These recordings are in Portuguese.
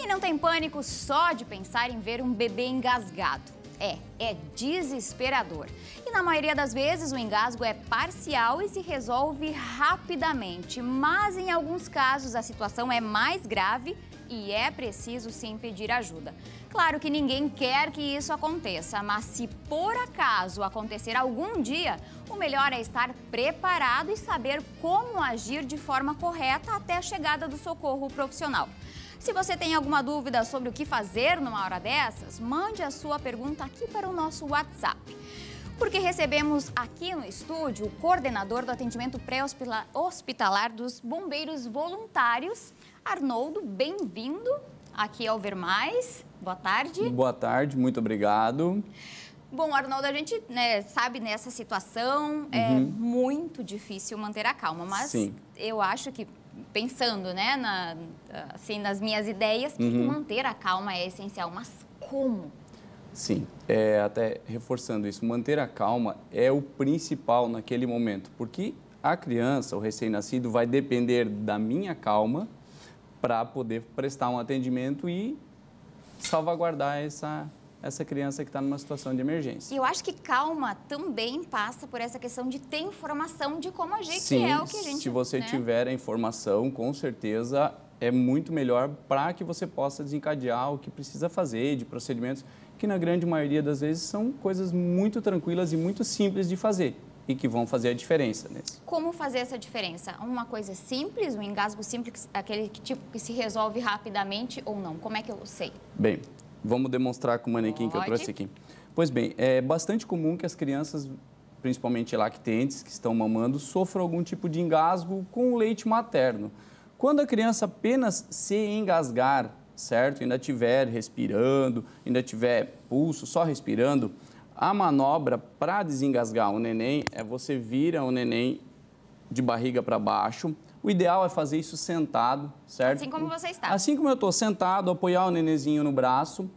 não tem pânico só de pensar em ver um bebê engasgado. É desesperador. E na maioria das vezes o engasgo é parcial e se resolve rapidamente. Mas em alguns casos a situação é mais grave e é preciso sim pedir ajuda. Claro que ninguém quer que isso aconteça, mas se por acaso acontecer algum dia, o melhor é estar preparado e saber como agir de forma correta até a chegada do socorro profissional. Se você tem alguma dúvida sobre o que fazer numa hora dessas, mande a sua pergunta aqui para o nosso WhatsApp. Porque recebemos aqui no estúdio o coordenador do atendimento pré-hospitalar dos bombeiros voluntários, Arnoldo. Bem-vindo aqui ao Ver Mais. Boa tarde. Boa tarde, muito obrigado. Bom, Arnoldo, a gente sabe nessa situação é muito difícil manter a calma, mas sim, eu acho que pensando, assim, nas minhas ideias, que manter a calma é essencial. Mas como? Sim, até reforçando isso, manter a calma é o principal naquele momento, porque a criança, o recém-nascido, vai depender da minha calma para poder prestar um atendimento e salvaguardar essa criança que está numa situação de emergência. E eu acho que calma também passa por essa questão de ter informação de como agir, sim, que é o que a gente... se você tiver a informação, com certeza é muito melhor para que você possa desencadear o que precisa fazer, de procedimentos que na grande maioria das vezes são coisas muito tranquilas e muito simples de fazer e que vão fazer a diferença nisso. Como fazer essa diferença? Uma coisa simples, um engasgo simples, aquele tipo que se resolve rapidamente ou não? Como é que eu sei? Bem, vamos demonstrar com o manequim que eu trouxe aqui. Pois bem, é bastante comum que as crianças, principalmente lactentes, que estão mamando, sofram algum tipo de engasgo com o leite materno. Quando a criança apenas se engasgar, certo? Ainda estiver respirando, ainda tiver pulso, só respirando, a manobra para desengasgar o neném é você vira o neném de barriga para baixo. O ideal é fazer isso sentado, certo? Assim como você está. Assim como eu estou sentado, apoiar o nenenzinho no braço.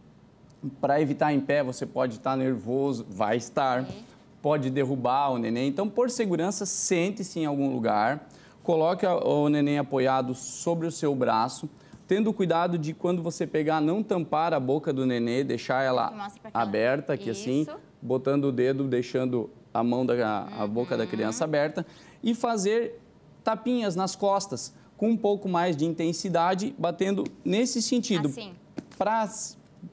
Para evitar em pé, você pode estar nervoso, vai estar, pode derrubar o neném. Então, por segurança, sente-se em algum lugar, coloque o neném apoiado sobre o seu braço, tendo cuidado de quando você pegar, não tampar a boca do neném, deixar ela aberta, aqui assim, botando o dedo, deixando a mão a boca da criança aberta e fazer tapinhas nas costas, com um pouco mais de intensidade, batendo nesse sentido, assim,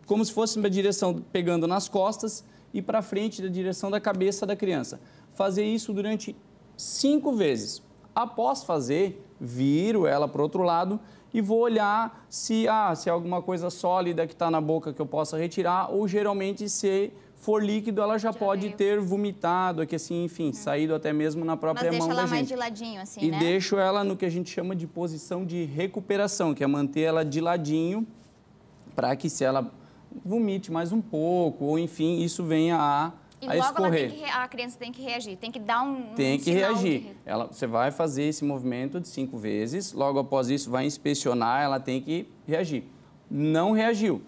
como se fosse uma direção, pegando nas costas e para frente da direção da cabeça da criança. Fazer isso durante 5 vezes. Após fazer, viro ela para o outro lado e vou olhar se é alguma coisa sólida que está na boca que eu possa retirar, ou geralmente se for líquido, ela já pode ter vomitado, aqui assim, enfim, saído até mesmo na própria mão da gente. Mas deixa ela mais de ladinho, assim, né? E deixo ela no que a gente chama de posição de recuperação, que é manter ela de ladinho, para que se ela vomite mais um pouco, ou enfim, isso venha a escorrer. E logo a criança tem que reagir, tem que dar um Tem que reagir. Você vai fazer esse movimento de 5 vezes, logo após isso vai inspecionar, ela tem que reagir. Não reagiu.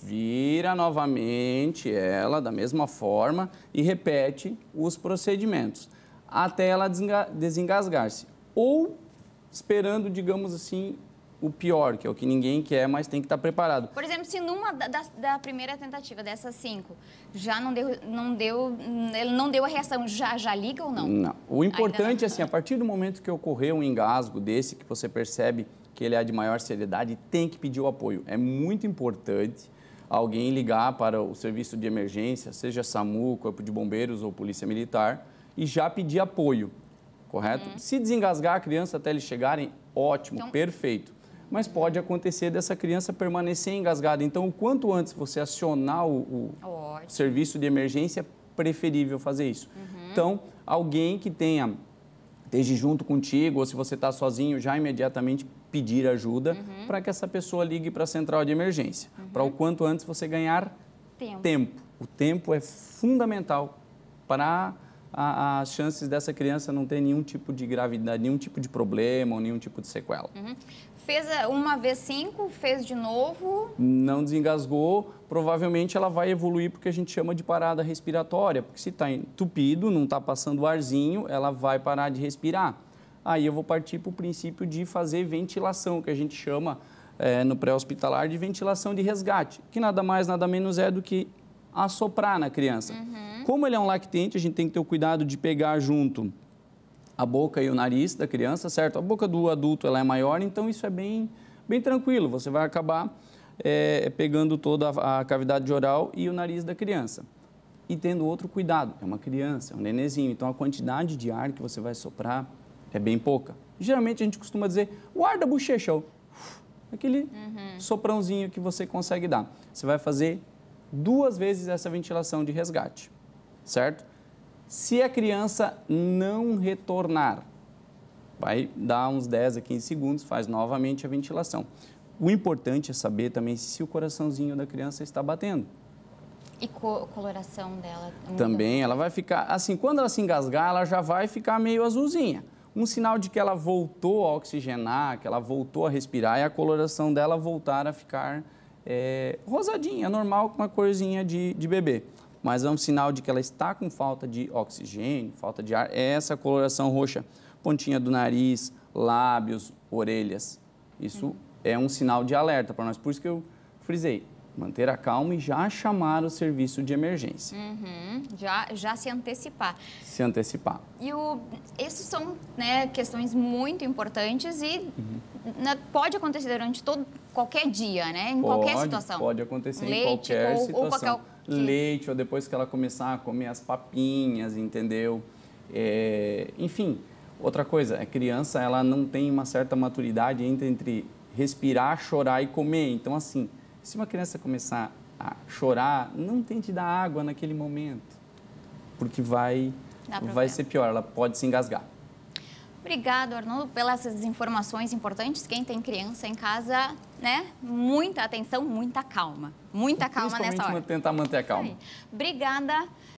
Vira novamente ela da mesma forma e repete os procedimentos até ela desengasgar-se. Ou esperando, digamos assim, o pior, que é o que ninguém quer, mas tem que estar preparado. Por exemplo, se numa da primeira tentativa, dessas 5, já ele não deu a reação, já liga ou não? Não. O importante é assim, a partir do momento que ocorreu um engasgo desse, que você percebe que ele é de maior seriedade, tem que pedir o apoio. É muito importante alguém ligar para o serviço de emergência, seja SAMU, Corpo de Bombeiros ou Polícia Militar, e já pedir apoio, correto? Se desengasgar a criança até eles chegarem, ótimo, então, perfeito. Mas pode acontecer dessa criança permanecer engasgada. Então, o quanto antes você acionar o serviço de emergência, é preferível fazer isso. Então, alguém que esteja junto contigo, ou se você está sozinho, já imediatamente pedir ajuda para que essa pessoa ligue para a central de emergência. Para o quanto antes você ganhar tempo. O tempo é fundamental para as chances dessa criança não ter nenhum tipo de gravidade, nenhum tipo de problema ou nenhum tipo de sequela. Fez uma vez 5, fez de novo... Não desengasgou, provavelmente ela vai evoluir porque a gente chama de parada respiratória, porque se está entupido, não está passando o arzinho, ela vai parar de respirar. Aí eu vou partir para o princípio de fazer ventilação, que a gente chama no pré-hospitalar de ventilação de resgate, que nada mais, nada menos é do que assoprar na criança. Como ele é um lactente, a gente tem que ter o cuidado de pegar junto a boca e o nariz da criança, certo? A boca do adulto ela é maior, então isso é bem tranquilo. Você vai acabar pegando toda a cavidade oral e o nariz da criança. E tendo outro cuidado, é uma criança, é um nenenzinho, então a quantidade de ar que você vai soprar é bem pouca. Geralmente a gente costuma dizer o ar da bochecha, aquele soprãozinho que você consegue dar. Você vai fazer 2 vezes essa ventilação de resgate, certo? Se a criança não retornar, vai dar uns 10 a 15 segundos, faz novamente a ventilação. O importante é saber também se o coraçãozinho da criança está batendo. E coloração dela? Também, ela vai ficar, assim, quando ela se engasgar, ela já vai ficar meio azulzinha. Um sinal de que ela voltou a oxigenar, que ela voltou a respirar, é a coloração dela voltar a ficar rosadinha, normal, com uma corzinha de bebê. Mas é um sinal de que ela está com falta de oxigênio, falta de ar, é essa coloração roxa. Pontinha do nariz, lábios, orelhas. Isso é um sinal de alerta para nós. Por isso que eu frisei, manter a calma e já chamar o serviço de emergência. Já se antecipar. Se antecipar. E esses são questões muito importantes e pode acontecer durante qualquer dia, né? Em qualquer situação. Pode acontecer em qualquer situação. Leite, ou depois que ela começar a comer as papinhas, entendeu? Enfim, outra coisa, a criança ela não tem uma certa maturidade entre respirar, chorar e comer. Então, assim, se uma criança começar a chorar, não tente dar água naquele momento, porque vai ser pior, ela pode se engasgar. Obrigado, Arnoldo, pelas informações importantes. Quem tem criança em casa, muita atenção, muita calma. Muita calma nessa hora. Tentar manter a calma. Obrigada.